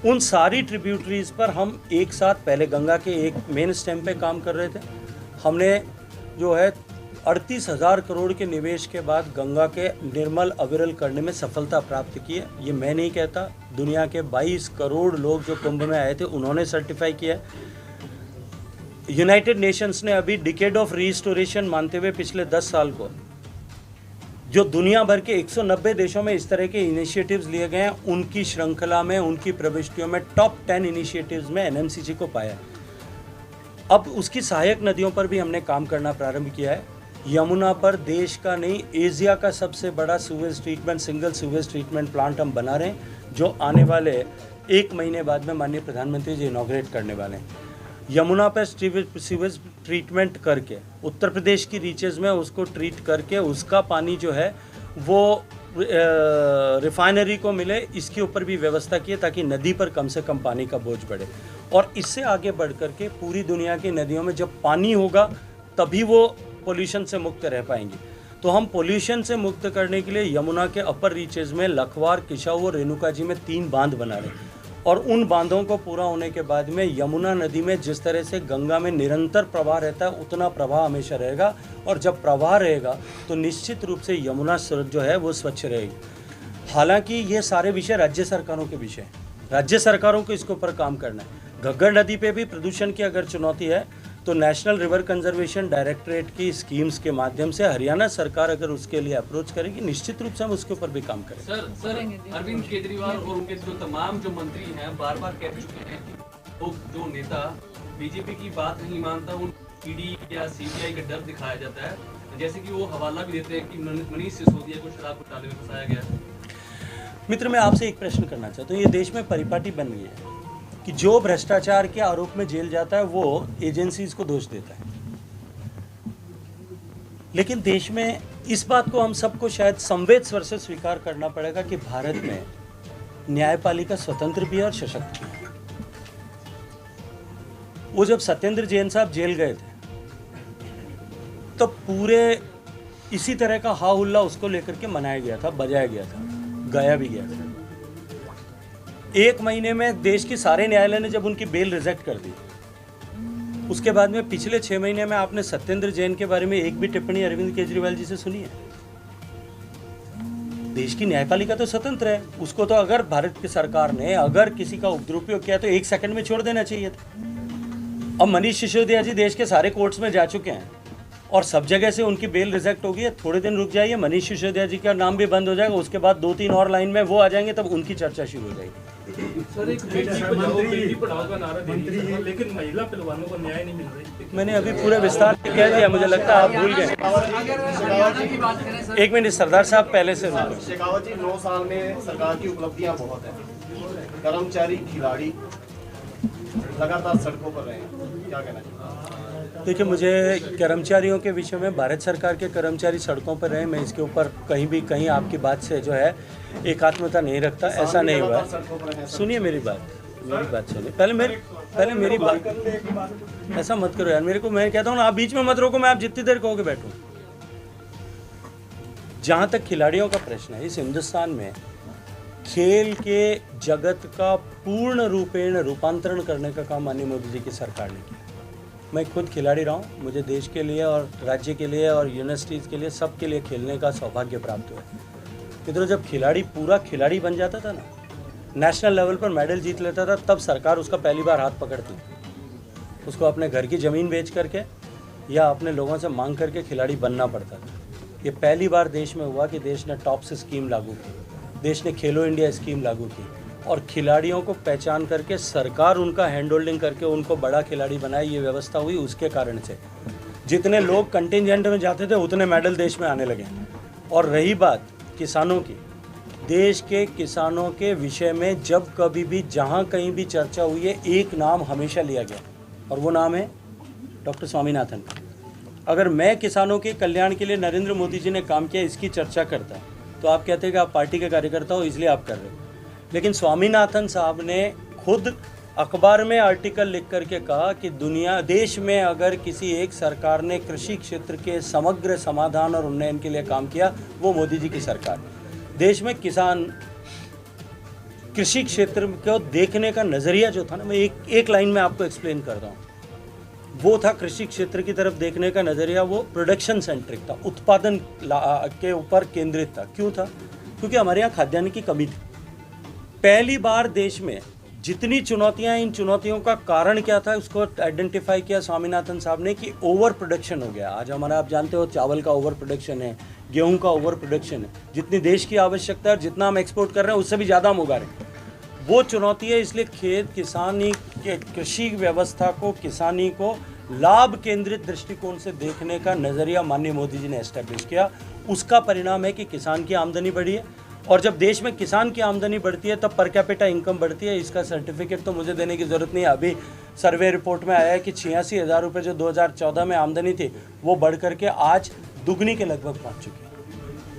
उन सारी ट्रिब्यूटरीज पर हम एक साथ पहले गंगा के एक मेन स्टेम पे काम कर रहे थे। हमने जो है 38,000 करोड़ के निवेश के बाद गंगा के निर्मल अविरल करने में सफलता प्राप्त की है। ये मैं नहीं कहता, दुनिया के 22 करोड़ लोग जो कुंभ में आए थे उन्होंने सर्टिफाई किया है। यूनाइटेड नेशंस ने अभी डिकेड ऑफ रिस्टोरेशन मानते हुए पिछले 10 साल को जो दुनिया भर के 190 देशों में इस तरह के इनिशिएटिव्स लिए गए हैं, उनकी श्रृंखला में, उनकी प्रविष्टियों में टॉप 10 इनिशिएटिव्स में एनएमसीजी को पाया है। अब उसकी सहायक नदियों पर भी हमने काम करना प्रारंभ किया है। यमुना पर देश का नहीं, एशिया का सबसे बड़ा sewage treatment, single sewage treatment plant हम बना रहे हैं, जो आने वाले 1 महीने बाद में माननीय प्रधानमंत्री जी इनॉग्रेट करने वाले हैं। यमुना पर सीवेज ट्रीटमेंट करके उत्तर प्रदेश की रीचेज में उसको ट्रीट करके उसका पानी जो है वो रिफाइनरी को मिले, इसके ऊपर भी व्यवस्था की है ताकि नदी पर कम से कम पानी का बोझ बढ़े। और इससे आगे बढ़ करके पूरी दुनिया की नदियों में जब पानी होगा तभी वो पोल्यूशन से मुक्त रह पाएंगी। तो हम पोल्यूशन से मुक्त करने के लिए यमुना के अपर रीचेज में लखवार, किशाऊ और रेणुका जी में 3 बांध बना रहे हैं। और उन बांधों को पूरा होने के बाद में यमुना नदी में जिस तरह से गंगा में निरंतर प्रवाह रहता है उतना प्रवाह हमेशा रहेगा, और जब प्रवाह रहेगा तो निश्चित रूप से यमुना जो है वो स्वच्छ रहेगी। हालांकि ये सारे विषय राज्य सरकारों के विषय हैं, राज्य सरकारों को इसके ऊपर काम करना है। घग्गर नदी पे भी प्रदूषण की अगर चुनौती है तो नेशनल रिवर कंजर्वेशन डायरेक्टरेट की स्कीम्स के माध्यम से हरियाणा सरकार अगर उसके लिए अप्रोच करेगी, निश्चित रूप से हम उसके ऊपर भी काम करेंगे। सर अरविंद केजरीवाल और उनके जो तमाम जो मंत्री हैं बार बार कह चुके हैं कि वो जो नेता बीजेपी की बात नहीं मानता, उन ईडी या सीबीआई का डर दिखाया जाता है, जैसे कि वो हवाला भी देते हैं कि मनीष सिसोदिया को शराब घोटाले में फंसाया गया। मित्र, मैं आपसे एक प्रश्न करना चाहता हूँ। ये देश में परिपाटी बन गई है कि जो भ्रष्टाचार के आरोप में जेल जाता है वो एजेंसीज को दोष देता है, लेकिन देश में इस बात को हम सबको शायद संवेद स्वर से स्वीकार करना पड़ेगा कि भारत में न्यायपालिका स्वतंत्र भी है और सशक्त भी है। वो जब सत्येंद्र जैन साहब जेल गए थे तो पूरे इसी तरह का हा हुल्ला उसको लेकर के मनाया गया था, बजाया गया था, गाया भी गया था। 1 महीने में देश के सारे न्यायालय ने जब उनकी बेल रिजेक्ट कर दी, उसके बाद में पिछले 6 महीने में आपने सत्येंद्र जैन के बारे में एक भी टिप्पणी अरविंद केजरीवाल जी से सुनी है? देश की न्यायपालिका तो स्वतंत्र है, उसको तो अगर भारत की सरकार ने अगर किसी का दुरुपयोग किया तो 1 सेकंड में छोड़ देना चाहिए था। अब मनीष सिसोदिया जी देश के सारे कोर्ट्स में जा चुके हैं और सब जगह से उनकी बेल रिजेक्ट होगी है। थोड़े दिन रुक जाइए, मनीष सिसोदिया जी का नाम भी बंद हो जाएगा, उसके बाद 2-3 और लाइन में वो आ जाएंगे, तब उनकी चर्चा शुरू हो जाएगी। सर, एक बेटी पढ़ाओ का नारा दे रही है, लेकिन महिला पहलवानों को न्याय नहीं मिल रही। मैंने अभी पूरे विस्तार से कह दिया, मुझे लगता है आप भूल गए। एक मिनट सरदार साहब, पहले से शेखावत जी, 9 साल में सरकार की उपलब्धियां बहुत हैं। कर्मचारी, खिलाड़ी लगातार सड़कों पर रहे हैं, क्या कहना चाहिए? देखिए, मुझे कर्मचारियों के विषय में, भारत सरकार के कर्मचारी सड़कों पर रहे, मैं इसके ऊपर कहीं आपकी बात से जो है एकात्मता नहीं रखता, ऐसा नहीं हुआ। सुनिए मेरी बात सुनिए, पहले मेरी बात, ऐसा मत करो यार मेरे को, मैं कहता हूँ ना, आप बीच में मत रोको, मैं आप जितनी देर कहोगे बैठो। जहाँ तक खिलाड़ियों का प्रश्न है, इस हिंदुस्तान में खेल के जगत का पूर्ण रूपेण रूपांतरण करने का काम माननीय मोदी जी की सरकार ने किया। मैं खुद खिलाड़ी रहा हूँ, मुझे देश के लिए और राज्य के लिए और यूनिवर्सिटीज़ के लिए, सब के लिए खेलने का सौभाग्य प्राप्त हुआ। इधर जब खिलाड़ी पूरा खिलाड़ी बन जाता था ना, नेशनल लेवल पर मेडल जीत लेता था, तब सरकार उसका पहली बार हाथ पकड़ती, उसको अपने घर की ज़मीन बेच करके या अपने लोगों से मांग करके खिलाड़ी बनना पड़ता था। ये पहली बार देश में हुआ कि देश ने टॉप्स स्कीम लागू की, देश ने खेलो इंडिया स्कीम लागू की और खिलाड़ियों को पहचान करके सरकार उनका हैंड होल्डिंग करके उनको बड़ा खिलाड़ी बनाए, ये व्यवस्था हुई। उसके कारण से जितने लोग कंटिजेंट में जाते थे उतने मेडल देश में आने लगे। और रही बात किसानों की, देश के किसानों के विषय में जब कभी भी जहाँ कहीं भी चर्चा हुई है, एक नाम हमेशा लिया गया और वो नाम है डॉक्टर स्वामीनाथन का। अगर मैं किसानों के कल्याण के लिए नरेंद्र मोदी जी ने काम किया इसकी चर्चा करता तो आप कहते हैं कि आप पार्टी के कार्यकर्ता हो इसलिए आप कर रहे हो, लेकिन स्वामीनाथन साहब ने खुद अखबार में आर्टिकल लिख करके कहा कि देश में अगर किसी एक सरकार ने कृषि क्षेत्र के समग्र समाधान और उन्नयन के लिए काम किया वो मोदी जी की सरकार। देश में किसान कृषि क्षेत्र को देखने का नज़रिया जो था ना, मैं एक लाइन में आपको एक्सप्लेन करता हूँ, वो था कृषि क्षेत्र की तरफ देखने का नज़रिया, वो प्रोडक्शन सेंट्रिक था, उत्पादन के ऊपर केंद्रित था। क्यों था? क्योंकि हमारे यहाँ खाद्यान्न की कमी थी। पहली बार देश में जितनी चुनौतियां, इन चुनौतियों का कारण क्या था उसको आइडेंटिफाई किया स्वामीनाथन साहब ने कि ओवर प्रोडक्शन हो गया। आज हमारा, आप जानते हो, चावल का ओवर प्रोडक्शन है, गेहूं का ओवर प्रोडक्शन है, जितनी देश की आवश्यकता है और जितना हम एक्सपोर्ट कर रहे हैं उससे भी ज़्यादा हम उगा रहे हैं। वो चुनौती है, इसलिए किसानी के कृषि व्यवस्था को, किसानी को लाभ केंद्रित दृष्टिकोण से देखने का नज़रिया माननीय मोदी जी ने एस्टैब्लिश किया। उसका परिणाम है कि किसान की आमदनी बढ़ी है, और जब देश में किसान की आमदनी बढ़ती है तब पर कैपिटा इनकम बढ़ती है। इसका सर्टिफिकेट तो मुझे देने की ज़रूरत नहीं है, अभी सर्वे रिपोर्ट में आया है कि 86,000 रुपये जो 2014 में आमदनी थी वो बढ़ करके आज दुगनी के लगभग पहुँच चुकी है।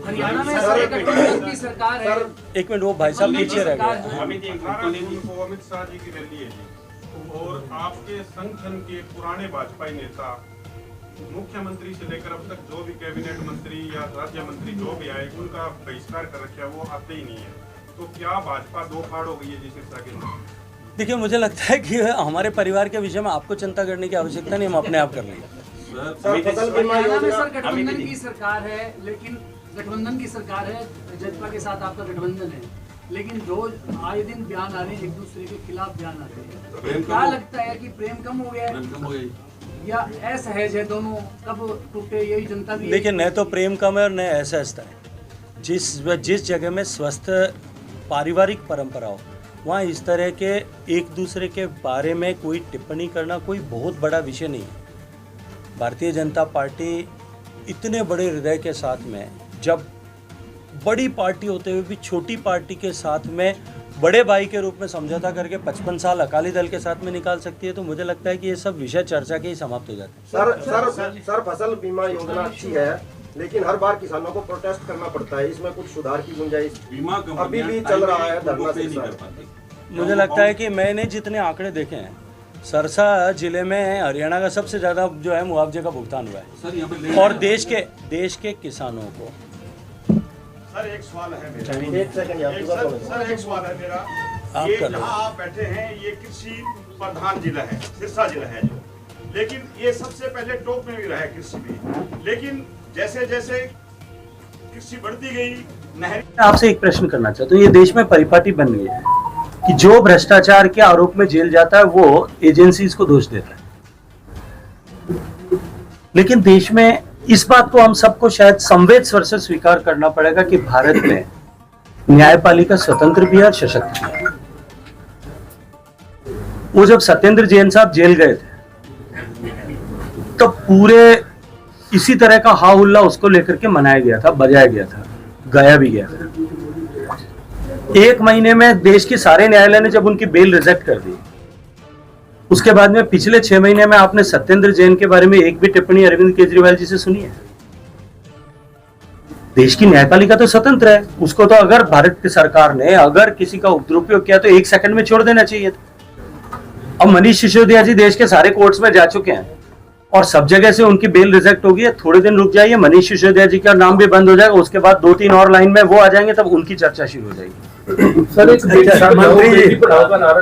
हरियाणा में सर गठबंधन की सरकार है। एक मिनट, वो भाई साहब पीछे रह गए। अमित शाह जी की रैली है जी, और आपके संगठन के पुराने भाजपाई नेता मुख्यमंत्री से लेकर अब तक जो भी कैबिनेट मंत्री या राज्य मंत्री जो भी आए उनका बहिष्कार कर रखा है, वो आते ही नहीं है। तो क्या भाजपा दो फाड़ हो गई है जिस शिक्षा के? देखिए, मुझे लगता है कि हमारे परिवार के विषय में आपको चिंता करने की आवश्यकता नहीं, हम अपने आप कर लेंगे। हरियाणा में सर गठबंधन की सरकार है, लेकिन गठबंधन की सरकार है, भाजपा के साथ आपका गठबंधन है, लेकिन रोज आए दिन बयान आ रहे हैं, एक दूसरे के खिलाफ बयान आ रहे हैं। क्या लगता है कि प्रेम कम हो गया है या असहज है? दोनों कब टूटे यही जनता भी। देखिए, न तो प्रेम कम है और न असहजता है। जिस जगह में स्वस्थ पारिवारिक परंपरा हो वहाँ इस तरह के एक दूसरे के बारे में कोई टिप्पणी करना कोई बहुत बड़ा विषय नहीं है। भारतीय जनता पार्टी इतने बड़े हृदय के साथ में, जब बड़ी पार्टी होते हुए भी छोटी पार्टी के साथ में बड़े भाई के रूप में समझौता करके 55 साल अकाली दल के साथ में निकाल सकती है, तो मुझे लगता है कि ये सब विषय चर्चा के ही समाप्त हो जाते हैं। सर फसल बीमा योजना अच्छी है, लेकिन हर बार किसानों को प्रोटेस्ट करना पड़ता है, इसमें कुछ सुधार की गुंजाइश अभी भी चल रहा है धरना। मुझे लगता है कि मैंने जितने आंकड़े देखे हैं, सरसा जिले में हरियाणा का सबसे ज़्यादा जो है मुआवजे का भुगतान हुआ है, और देश के किसानों को। सर एक सवाल है मेरा, एक सवाल है मेरा। ये जहाँ आप बैठे हैं ये कृषि प्रधान जिला है, सिरसा जिला है जो, लेकिन ये सबसे पहले टॉप में भी रहा है कृषि में, लेकिन जैसे जैसे कृषि बढ़ती गई, नहर। आपसे एक प्रश्न करना चाहता हूँ, ये देश में परिपाटी बन गई है कि जो भ्रष्टाचार के आरोप में जेल जाता है वो एजेंसीज को दोष देता है, लेकिन देश में इस बात को हम सबको शायद संवेद स्वर से स्वीकार करना पड़ेगा कि भारत में न्यायपालिका स्वतंत्र भी है और सशक्त भी है। वो जब सत्येंद्र जैन साहब जेल गए थे तो पूरे इसी तरह का हा हुल्ला उसको लेकर के मनाया गया था, बजाया गया था, गाया भी गया था। 1 महीने में देश के सारे न्यायालय ने जब उनकी बेल रिजेक्ट कर दी, उसके बाद में पिछले 6 महीने में आपने सत्येंद्र जैन के बारे में एक भी टिप्पणी अरविंद केजरीवाल जी से सुनी है? देश की न्यायपालिका तो स्वतंत्र है, उसको तो अगर भारत की सरकार ने अगर किसी का दुरुपयोग किया तो 1 सेकंड में छोड़ देना चाहिए था। अब मनीष सिसोदिया जी देश के सारे कोर्ट्स में जा चुके हैं और सब जगह से उनकी बेल रिजेक्ट होगी है। थोड़े दिन रुक जाइए, मनीष सिसोदिया जी का नाम भी बंद हो जाएगा, उसके बाद 2-3 और लाइन में वो आ जाएंगे, तब उनकी चर्चा शुरू हो जाएगी। सर एक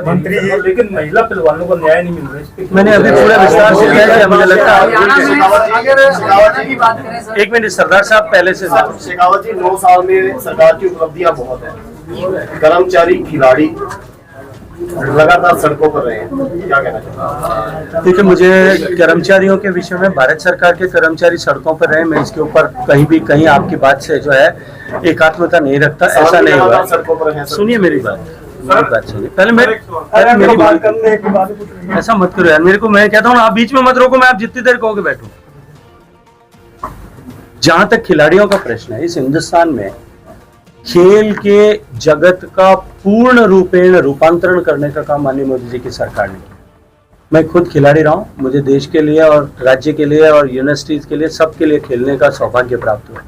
मंत्री लेकिन महिला पहलवानों को न्याय नहीं मिल रहा है। मैंने अभी पूरा विस्तार से किया है, मुझे लगता है। एक मिनट सरदार साहब, पहले से शेखावत जी, 9 साल में सरकार की उपलब्धियां बहुत है, कर्मचारी खिलाड़ी लगातार सड़कों पर रहे हैं, क्या कहना चाहते हैं? देखिए, मुझे कर्मचारियों के विषय में, भारत सरकार के कर्मचारी सड़कों पर रहे, मैं इसके ऊपर कहीं आपकी बात से जो है एकात्मता नहीं रखता, ऐसा नहीं हुआ। सुनिए मेरी बात सुनिए, पहले मेरी बात करने के बाद ऐसा मत करो यार, मेरे को, मैं कहता हूँ आप बीच में मत रोको, मैं आप जितनी देर कहोगे बैठो। जहां तक खिलाड़ियों का प्रश्न है, इस हिंदुस्तान में खेल के जगत का पूर्ण रूपेण रूपांतरण करने का काम माननीय मोदी जी की सरकार ने किया। मैं खुद खिलाड़ी रहा हूँ, मुझे देश के लिए और राज्य के लिए और यूनिवर्सिटीज के लिए सबके लिए खेलने का सौभाग्य प्राप्त हुआ।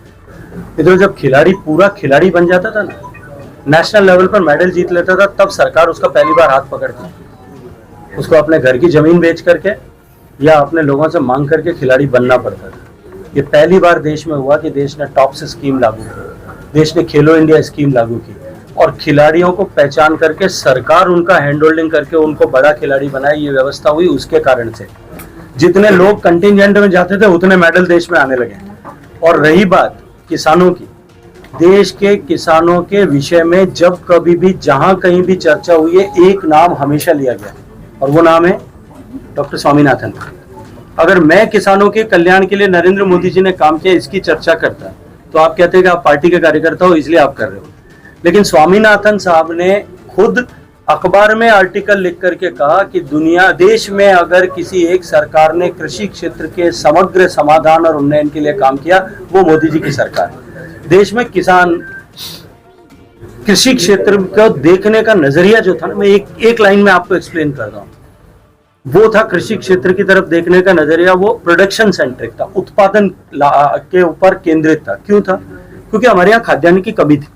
इधर जब खिलाड़ी पूरा खिलाड़ी बन जाता था ना, नेशनल लेवल पर मेडल जीत लेता था, तब सरकार उसका पहली बार हाथ पकड़ती, उसको अपने घर की जमीन बेच करके या अपने लोगों से मांग करके खिलाड़ी बनना पड़ता था। ये पहली बार देश में हुआ कि देश ने टॉप से स्कीम लागू की, देश ने खेलो इंडिया स्कीम लागू की और खिलाड़ियों को पहचान करके सरकार उनका हैंड होल्डिंग करके उनको बड़ा खिलाड़ी बनाए। ये व्यवस्था हुई उसके कारण से जितने लोग कंटिजेंट में जाते थे उतने मेडल देश में आने लगे। और रही बात किसानों की, देश के किसानों के विषय में जब कभी भी जहां कहीं भी चर्चा हुई है, एक नाम हमेशा लिया गया और वो नाम है डॉक्टर स्वामीनाथन। अगर मैं किसानों के कल्याण के लिए नरेंद्र मोदी जी ने काम किया इसकी चर्चा करता तो आप कहते हैं कि आप पार्टी के कार्यकर्ता हो इसलिए आप कर रहे हो, लेकिन स्वामीनाथन साहब ने खुद अखबार में आर्टिकल लिख करके कहा कि देश में अगर किसी एक सरकार ने कृषि क्षेत्र के समग्र समाधान और उन्नयन के लिए काम किया वो मोदी जी की सरकार है। देश में किसान कृषि क्षेत्र को देखने का नजरिया जो था ना, मैं एक लाइन में आपको एक्सप्लेन कर रहा हूँ, वो था कृषि क्षेत्र की तरफ देखने का नजरिया, वो प्रोडक्शन सेंट्रिक था, उत्पादन के ऊपर केंद्रित था। क्यों था? क्योंकि हमारे यहाँ खाद्यान्न की कमी थी।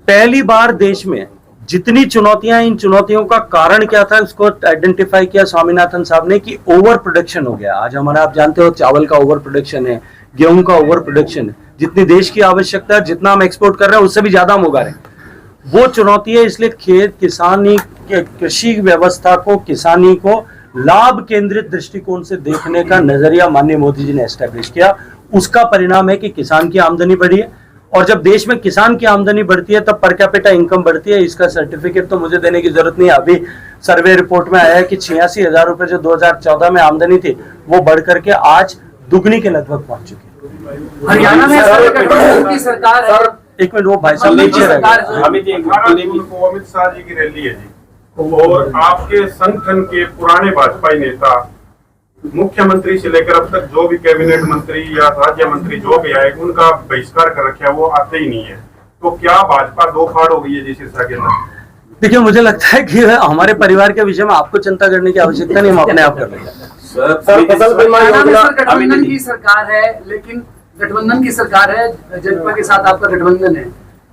पहली बार देश में जितनी चुनौतियां, इन चुनौतियों का कारण क्या था उसको आइडेंटिफाई किया स्वामीनाथन साहब ने कि ओवर प्रोडक्शन हो गया। आज हमारा आप जानते हो चावल का ओवर प्रोडक्शन है, गेहूं का ओवर प्रोडक्शन है, जितनी देश की आवश्यकता है जितना हम एक्सपोर्ट कर रहे हैं उससे भी ज्यादा हम उगा रहे हैं। वो चुनौती है, इसलिए किसानी कृषि व्यवस्था को, किसानी को लाभ केंद्रित दृष्टिकोण से देखने का नजरिया माननीय मोदी जी ने एस्टेब्लिश किया। उसका परिणाम है कि किसान की आमदनी बढ़ी है और जब देश में किसान की आमदनी बढ़ती है तब पर कैपिटा इनकम बढ़ती है। इसका सर्टिफिकेट तो मुझे देने की जरूरत नहीं है, अभी सर्वे रिपोर्ट में आया है कि 86,000 रुपए जो 2014 में आमदनी थी वो बढ़ करके आज दुगनी के लगभग पहुंच चुकी है। हरियाणा में गठबंधन की सरकार है। एक मिनट, वो भाई साहब नीचे रह अमित शाह जी की रैली है जी, और आपके संगठन के पुराने भाजपाई नेता मुख्यमंत्री से लेकर अब तक जो भी कैबिनेट मंत्री या राज्य मंत्री जो भी आए उनका बहिष्कार कर रखा है, वो आते ही नहीं है। तो क्या भाजपा दो फाड़ हो गई है जिस हिस्सा के अंदर? देखिए, मुझे लगता है कि हमारे परिवार के विषय में आपको चिंता करने की आवश्यकता नहीं, हम अपने आप कर लेंगे। गठबंधन की सरकार है, लेकिन गठबंधन की सरकार है, जजपा के साथ आपका गठबंधन है,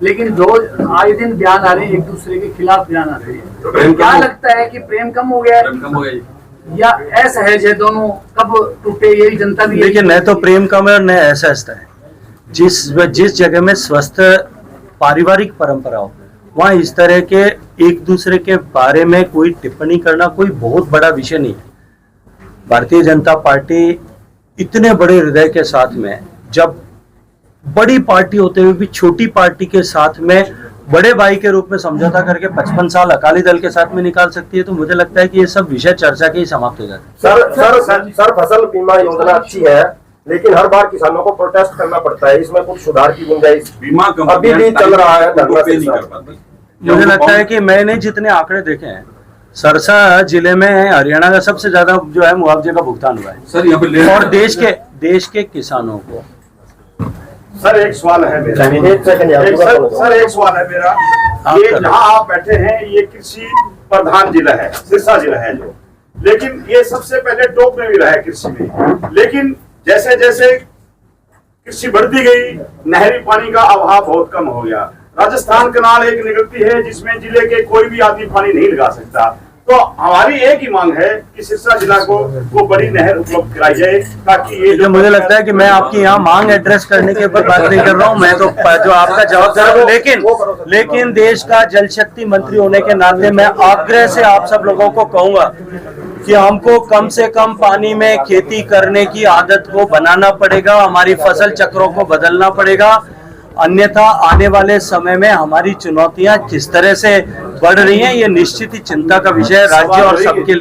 लेकिन रोज आए दिन बयान आ रहे हैं, एक दूसरे के खिलाफ बयान आ रहे हैं। तो क्या लगता है कि प्रेम कम हो गया है या असहज है? दोनों कब टूटे यही जनता भी। देखिए, न तो प्रेम कम है और न असहज है। जिस जगह में स्वस्थ पारिवारिक परंपरा हो वहाँ इस तरह के एक दूसरे के बारे में कोई टिप्पणी करना कोई बहुत बड़ा विषय नहीं है। भारतीय जनता पार्टी इतने बड़े हृदय के साथ में, जब बड़ी पार्टी होते हुए भी छोटी पार्टी के साथ में बड़े भाई के रूप में समझौता करके 55 साल अकाली दल के साथ में निकाल सकती है, तो मुझे लगता है कि ये सब विषय चर्चा के ही समाप्त हो जाते हैं। सर फसल बीमा योजना अच्छी है, लेकिन हर बार किसानों को प्रोटेस्ट करना पड़ता है, इसमें कुछ सुधार की गुंजाइश बीमा अभी भी चल रहा है। मुझे लगता है कि मैंने जितने आंकड़े देखे हैं, सरसा जिले में हरियाणा का सबसे ज्यादा जो है मुआवजे का भुगतान हुआ है सर यहाँ पे। और देश के किसानों को। सर एक सवाल है मेरा, सर एक सवाल है मेरा, ये जहाँ आप बैठे हैं ये कृषि प्रधान जिला है, सिरसा जिला है जो, लेकिन ये सबसे पहले टॉप में भी रहा है कृषि में, लेकिन जैसे जैसे कृषि बढ़ती गई नहरी पानी का अभाव बहुत कम हो गया। राजस्थान कनाल एक निकलती है जिसमें जिले के कोई भी आदमी पानी नहीं लगा सकता। तो हमारी एक ही मांग है कि सिरसा जिला को बड़ी नहर उपलब्ध कराई जाए, ताकि ये जो मुझे लगता है कि मैं आपकी यहाँ मांग एड्रेस करने के ऊपर बात नहीं कर रहा हूँ, मैं तो जो आपका जवाब दे रहा हूँ। लेकिन देश का जल शक्ति मंत्री होने के नाते मैं आग्रह से आप सब लोगों को कहूंगा कि हमको कम से कम पानी में खेती करने की आदत को बनाना पड़ेगा, हमारी फसल चक्रों को बदलना पड़ेगा, अन्यथा आने वाले समय में हमारी चुनौतियां किस तरह से बढ़ रही हैं ये निश्चित ही चिंता का विषय है राज्य और सबके लिए।